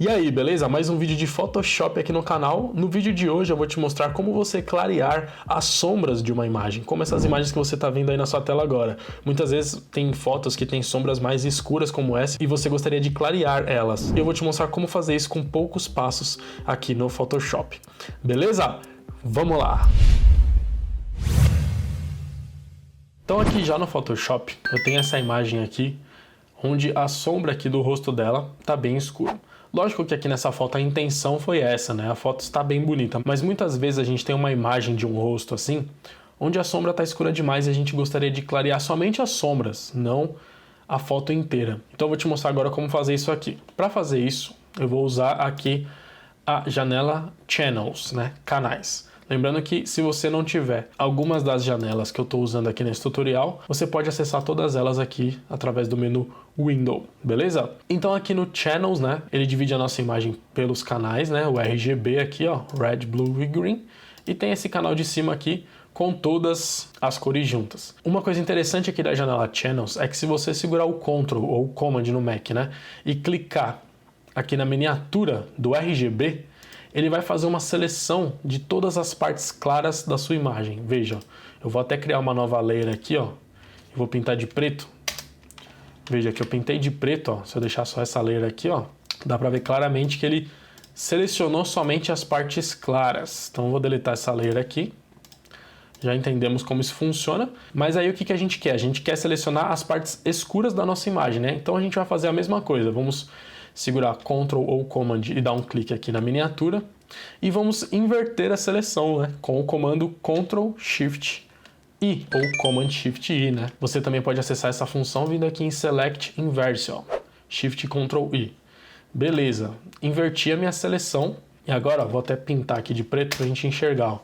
E aí, beleza? Mais um vídeo de Photoshop aqui no canal. No vídeo de hoje eu vou te mostrar como você clarear as sombras de uma imagem, como essas imagens que você está vendo aí na sua tela agora. Muitas vezes tem fotos que tem sombras mais escuras como essa e você gostaria de clarear elas. E eu vou te mostrar como fazer isso com poucos passos aqui no Photoshop. Beleza? Vamos lá! Então aqui já no Photoshop eu tenho essa imagem aqui, onde a sombra aqui do rosto dela está bem escura. Lógico que aqui nessa foto a intenção foi essa, né? A foto está bem bonita, mas muitas vezes a gente tem uma imagem de um rosto assim, onde a sombra está escura demais e a gente gostaria de clarear somente as sombras, não a foto inteira. Então eu vou te mostrar agora como fazer isso aqui. Para fazer isso, eu vou usar aqui a janela Channels, né? Canais. Lembrando que se você não tiver algumas das janelas que eu estou usando aqui nesse tutorial, você pode acessar todas elas aqui através do menu Window, beleza? Então aqui no Channels, né, ele divide a nossa imagem pelos canais, né, o RGB aqui, ó, Red, Blue e Green, e tem esse canal de cima aqui com todas as cores juntas. Uma coisa interessante aqui da janela Channels é que se você segurar o Ctrl ou Command no Mac, né, e clicar aqui na miniatura do RGB, ele vai fazer uma seleção de todas as partes claras da sua imagem. Veja, eu vou até criar uma nova layer aqui, ó. Eu vou pintar de preto. Veja que eu pintei de preto, ó. Se eu deixar só essa layer aqui, ó, dá pra ver claramente que ele selecionou somente as partes claras. Então eu vou deletar essa layer aqui. Já entendemos como isso funciona, mas aí o que a gente quer? A gente quer selecionar as partes escuras da nossa imagem, né? Então a gente vai fazer a mesma coisa. Vamos segurar Ctrl ou Command e dar um clique aqui na miniatura e vamos inverter a seleção, né? Com o comando Ctrl Shift I ou Command Shift I, né? Você também pode acessar essa função vindo aqui em Select Inverse, ó. Shift Ctrl I. Beleza, inverti a minha seleção e agora ó, vou até pintar aqui de preto para a gente enxergar, ó.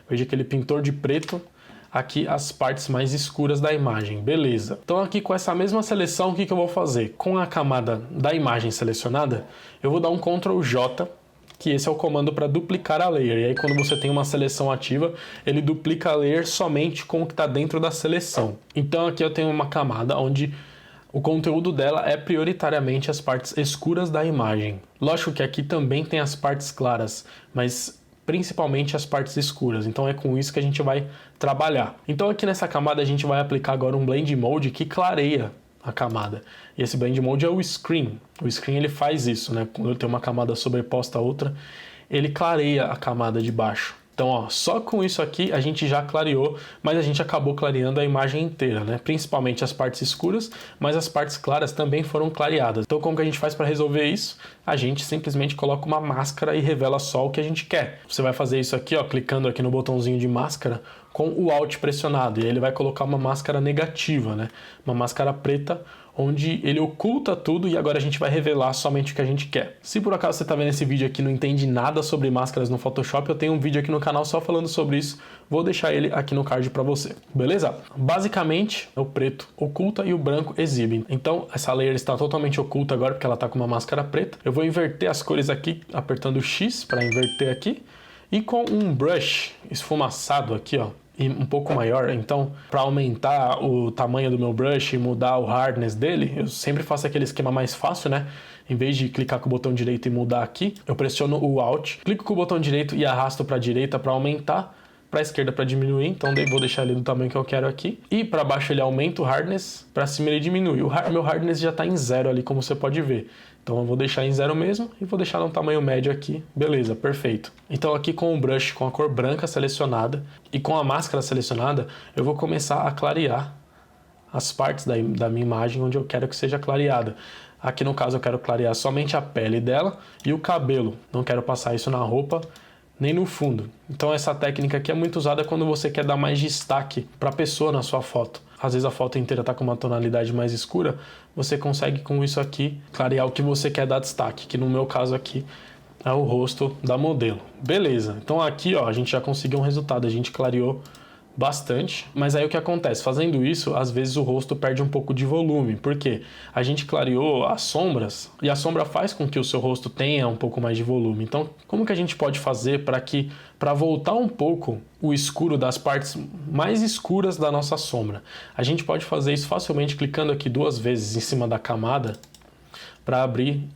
Veja que ele pintou de preto aqui as partes mais escuras da imagem, beleza. Então aqui com essa mesma seleção, o que eu vou fazer? Com a camada da imagem selecionada, eu vou dar um Ctrl J, que esse é o comando para duplicar a layer. E aí quando você tem uma seleção ativa, ele duplica a layer somente com o que está dentro da seleção. Então aqui eu tenho uma camada onde o conteúdo dela é prioritariamente as partes escuras da imagem. Lógico que aqui também tem as partes claras, mas principalmente as partes escuras, então é com isso que a gente vai trabalhar. Então aqui nessa camada a gente vai aplicar agora um Blend Mode que clareia a camada. E esse Blend Mode é o Screen. O Screen ele faz isso, né? Quando eu tenho uma camada sobreposta a outra, ele clareia a camada de baixo. Então, ó, só com isso aqui a gente já clareou, mas a gente acabou clareando a imagem inteira, né? Principalmente as partes escuras, mas as partes claras também foram clareadas. Então, como que a gente faz para resolver isso? A gente simplesmente coloca uma máscara e revela só o que a gente quer. Você vai fazer isso aqui, ó, clicando aqui no botãozinho de máscara com o Alt pressionado, e aí ele vai colocar uma máscara negativa, né? Uma máscara preta, onde ele oculta tudo e agora a gente vai revelar somente o que a gente quer. Se por acaso você está vendo esse vídeo aqui e não entende nada sobre máscaras no Photoshop, eu tenho um vídeo aqui no canal só falando sobre isso, vou deixar ele aqui no card para você, beleza? Basicamente, o preto oculta e o branco exibe. Então, essa layer está totalmente oculta agora porque ela está com uma máscara preta. Eu vou inverter as cores aqui, apertando X para inverter aqui, e com um brush esfumaçado aqui, ó, e um pouco maior, então para aumentar o tamanho do meu brush e mudar o hardness dele, eu sempre faço aquele esquema mais fácil, né? Em vez de clicar com o botão direito e mudar aqui, eu pressiono o Alt, clico com o botão direito e arrasto para a direita para aumentar, para a esquerda para diminuir, então vou deixar ele do tamanho que eu quero aqui, e para baixo ele aumenta o hardness, para cima ele diminui. Meu hardness já está em 0 ali, como você pode ver. Então eu vou deixar em 0 mesmo e vou deixar no tamanho médio aqui. Beleza, perfeito. Então aqui com o brush com a cor branca selecionada e com a máscara selecionada, eu vou começar a clarear as partes da minha imagem onde eu quero que seja clareada. Aqui no caso eu quero clarear somente a pele dela e o cabelo. Não quero passar isso na roupa nem no fundo. Então essa técnica aqui é muito usada quando você quer dar mais destaque para a pessoa na sua foto. Às vezes a foto inteira está com uma tonalidade mais escura, você consegue com isso aqui clarear o que você quer dar destaque, que no meu caso aqui é o rosto da modelo. Beleza, então aqui ó, a gente já conseguiu um resultado, a gente clareou bastante, mas aí o que acontece? Fazendo isso, às vezes o rosto perde um pouco de volume, porque a gente clareou as sombras e a sombra faz com que o seu rosto tenha um pouco mais de volume. Então, como que a gente pode fazer para voltar um pouco o escuro das partes mais escuras da nossa sombra? A gente pode fazer isso facilmente clicando aqui 2 vezes em cima da camada para abrir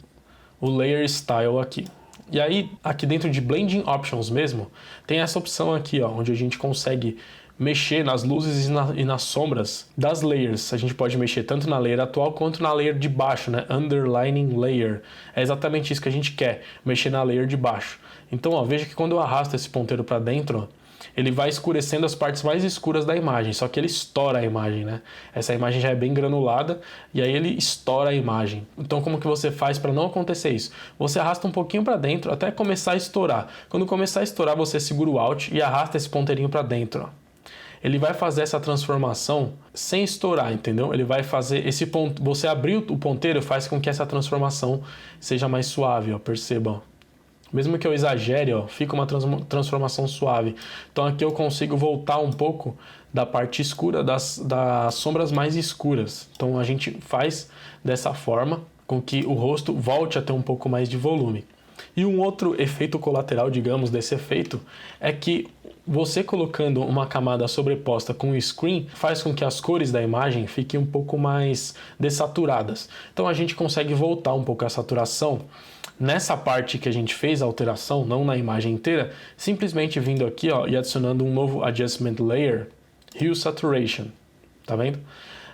o Layer Style aqui. E aí, aqui dentro de Blending Options mesmo, tem essa opção aqui, ó, onde a gente consegue mexer nas luzes e nas sombras das layers. A gente pode mexer tanto na layer atual quanto na layer de baixo, né? Underlining layer. É exatamente isso que a gente quer, mexer na layer de baixo. Então, ó, veja que quando eu arrasto esse ponteiro para dentro, ele vai escurecendo as partes mais escuras da imagem, só que ele estoura a imagem, né? Essa imagem já é bem granulada e aí ele estoura a imagem. Então como que você faz para não acontecer isso? Você arrasta um pouquinho para dentro até começar a estourar. Quando começar a estourar, você segura o Alt e arrasta esse ponteirinho para dentro, ó. Ele vai fazer essa transformação sem estourar, entendeu? Ele vai fazer esse ponto, você abrir o ponteiro faz com que essa transformação seja mais suave, ó, percebam. Mesmo que eu exagere, ó, fica uma transformação suave. Então aqui eu consigo voltar um pouco da parte escura das sombras mais escuras. Então a gente faz dessa forma com que o rosto volte a ter um pouco mais de volume. E um outro efeito colateral, digamos, desse efeito é que você colocando uma camada sobreposta com o screen faz com que as cores da imagem fiquem um pouco mais dessaturadas. Então a gente consegue voltar um pouco a saturação nessa parte que a gente fez a alteração, não na imagem inteira, simplesmente vindo aqui, ó, e adicionando um novo Adjustment Layer, Hue Saturation, tá vendo?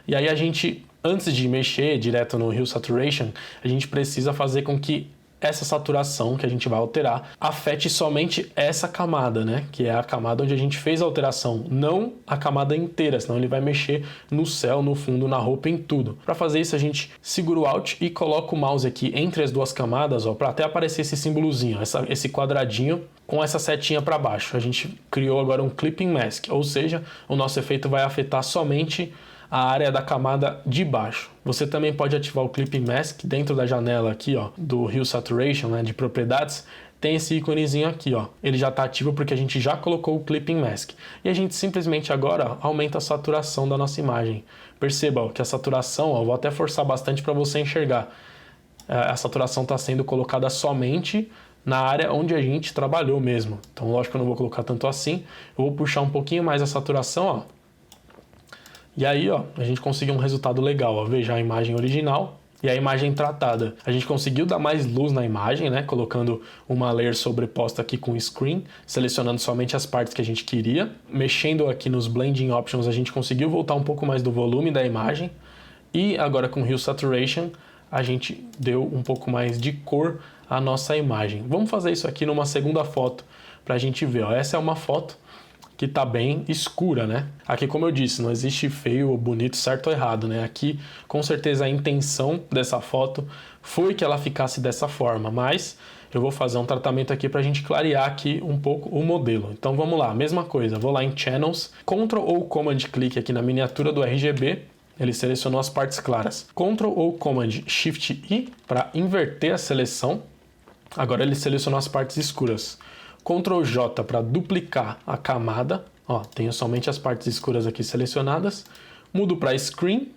E aí a gente, antes de mexer direto no Hue Saturation, a gente precisa fazer com que essa saturação que a gente vai alterar afete somente essa camada, né? Que é a camada onde a gente fez a alteração, não a camada inteira, senão ele vai mexer no céu, no fundo, na roupa, em tudo. Para fazer isso, a gente segura o Alt e coloca o mouse aqui entre as duas camadas, ó, para até aparecer esse símbolozinho, esse quadradinho com essa setinha para baixo. A gente criou agora um Clipping Mask, ou seja, o nosso efeito vai afetar somente a área da camada de baixo. Você também pode ativar o Clipping Mask dentro da janela aqui, ó, do Hue Saturation, né, de propriedades. Tem esse íconezinho aqui, ó. Ele já está ativo porque a gente já colocou o Clipping Mask. E a gente simplesmente agora aumenta a saturação da nossa imagem. Perceba, ó, que a saturação, ó, vou até forçar bastante para você enxergar. A saturação está sendo colocada somente na área onde a gente trabalhou mesmo. Então, lógico que eu não vou colocar tanto assim. Eu vou puxar um pouquinho mais a saturação, ó. E aí, ó, a gente conseguiu um resultado legal, ó. Veja a imagem original e a imagem tratada. A gente conseguiu dar mais luz na imagem, né? Colocando uma layer sobreposta aqui com o screen, selecionando somente as partes que a gente queria. Mexendo aqui nos Blending Options, a gente conseguiu voltar um pouco mais do volume da imagem. E agora com Hue Saturation, a gente deu um pouco mais de cor à nossa imagem. Vamos fazer isso aqui numa segunda foto para a gente ver, ó. Essa é uma foto que tá bem escura, né? Aqui, como eu disse, não existe feio ou bonito, certo ou errado, né? Aqui, com certeza, a intenção dessa foto foi que ela ficasse dessa forma, mas eu vou fazer um tratamento aqui para a gente clarear aqui um pouco o modelo. Então, vamos lá, mesma coisa, vou lá em Channels, Ctrl ou Command clique aqui na miniatura do RGB, ele selecionou as partes claras. Ctrl ou Command Shift I para inverter a seleção, agora ele selecionou as partes escuras. Ctrl J para duplicar a camada, ó, tenho somente as partes escuras aqui selecionadas, mudo para Screen,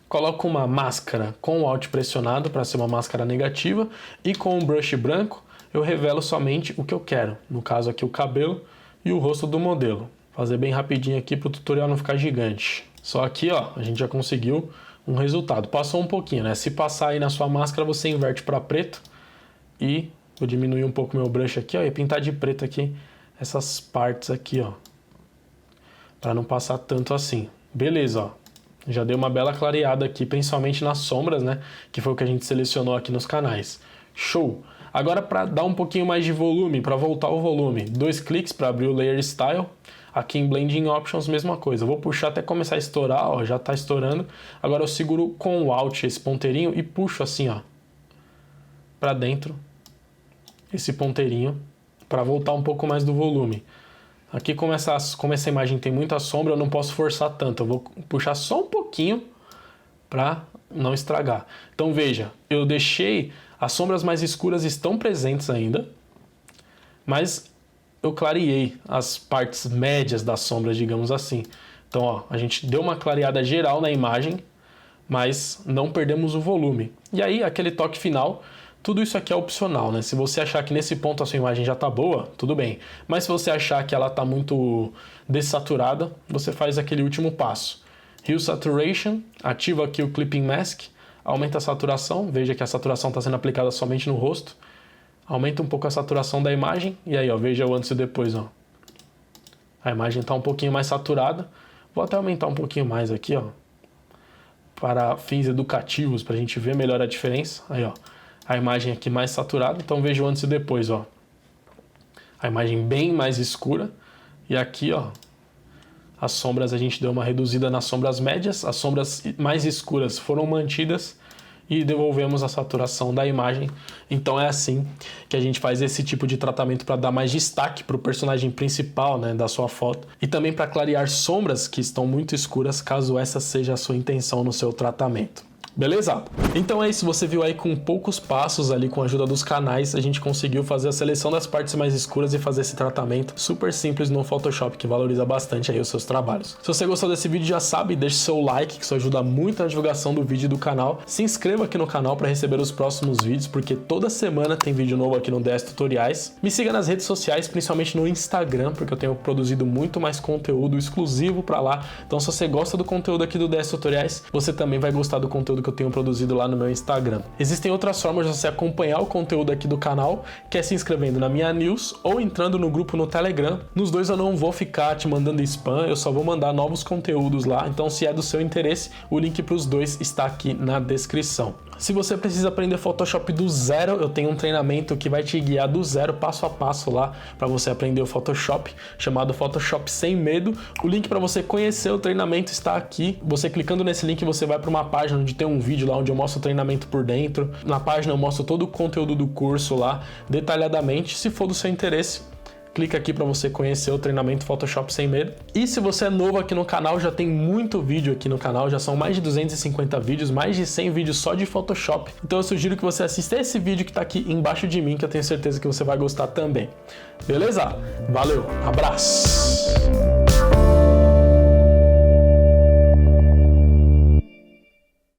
coloco uma máscara com o Alt pressionado para ser uma máscara negativa e com um brush branco eu revelo somente o que eu quero, no caso aqui o cabelo e o rosto do modelo. Fazer bem rapidinho aqui para o tutorial não ficar gigante. Só aqui, ó, a gente já conseguiu um resultado. Passou um pouquinho, né? Se passar aí na sua máscara, você inverte para preto e vou diminuir um pouco meu brush aqui, ó, e pintar de preto aqui essas partes aqui, ó, para não passar tanto assim. Beleza, ó, já deu uma bela clareada aqui, principalmente nas sombras, né, que foi o que a gente selecionou aqui nos canais. Show! Agora, para dar um pouquinho mais de volume, para voltar o volume, 2 cliques para abrir o Layer Style. Aqui em Blending Options, mesma coisa. Eu vou puxar até começar a estourar, ó, já está estourando. Agora eu seguro com o Alt esse ponteirinho e puxo assim, ó, para dentro esse ponteirinho para voltar um pouco mais do volume. Aqui, como essa imagem tem muita sombra, eu não posso forçar tanto. Eu vou puxar só um pouquinho para não estragar. Então veja, eu deixei, as sombras mais escuras estão presentes ainda, mas eu clareei as partes médias das sombras, digamos assim. Então, ó, a gente deu uma clareada geral na imagem, mas não perdemos o volume. E aí, aquele toque final, tudo isso aqui é opcional, né? Se você achar que nesse ponto a sua imagem já está boa, tudo bem. Mas se você achar que ela está muito dessaturada, você faz aquele último passo. Hue Saturation, ativa aqui o Clipping Mask, aumenta a saturação, veja que a saturação está sendo aplicada somente no rosto, aumenta um pouco a saturação da imagem, e aí, ó, veja o antes e depois, ó. A imagem está um pouquinho mais saturada, vou até aumentar um pouquinho mais aqui, ó, para fins educativos, para a gente ver melhor a diferença. Aí, ó, a imagem aqui mais saturada, então veja o antes e depois, ó. A imagem bem mais escura, e aqui, ó, as sombras a gente deu uma reduzida nas sombras médias, as sombras mais escuras foram mantidas e devolvemos a saturação da imagem. Então é assim que a gente faz esse tipo de tratamento para dar mais destaque para o personagem principal, né, da sua foto, e também para clarear sombras que estão muito escuras, caso essa seja a sua intenção no seu tratamento. Beleza? Então é isso, você viu aí com poucos passos ali, com a ajuda dos canais, a gente conseguiu fazer a seleção das partes mais escuras e fazer esse tratamento super simples no Photoshop, que valoriza bastante aí os seus trabalhos. Se você gostou desse vídeo, já sabe, deixe seu like, que isso ajuda muito na divulgação do vídeo do canal. Se inscreva aqui no canal para receber os próximos vídeos, porque toda semana tem vídeo novo aqui no DS Tutoriais. Me siga nas redes sociais, principalmente no Instagram, porque eu tenho produzido muito mais conteúdo exclusivo para lá. Então se você gosta do conteúdo aqui do DS Tutoriais, você também vai gostar do conteúdo que eu tenho produzido lá no meu Instagram. Existem outras formas de você acompanhar o conteúdo aqui do canal, que é se inscrevendo na minha news ou entrando no grupo no Telegram. Nos dois eu não vou ficar te mandando spam, eu só vou mandar novos conteúdos lá, então se é do seu interesse, o link para os dois está aqui na descrição. Se você precisa aprender Photoshop do zero, eu tenho um treinamento que vai te guiar do zero, passo a passo lá, para você aprender o Photoshop, chamado Photoshop Sem Medo. O link para você conhecer o treinamento está aqui. Você clicando nesse link, você vai para uma página onde tem um vídeo lá, onde eu mostro o treinamento por dentro. Na página eu mostro todo o conteúdo do curso lá, detalhadamente. Se for do seu interesse, clica aqui para você conhecer o treinamento Photoshop Sem Medo. E se você é novo aqui no canal, já tem muito vídeo aqui no canal, já são mais de 250 vídeos, mais de 100 vídeos só de Photoshop. Então eu sugiro que você assista esse vídeo que está aqui embaixo de mim, que eu tenho certeza que você vai gostar também. Beleza? Valeu, abraço!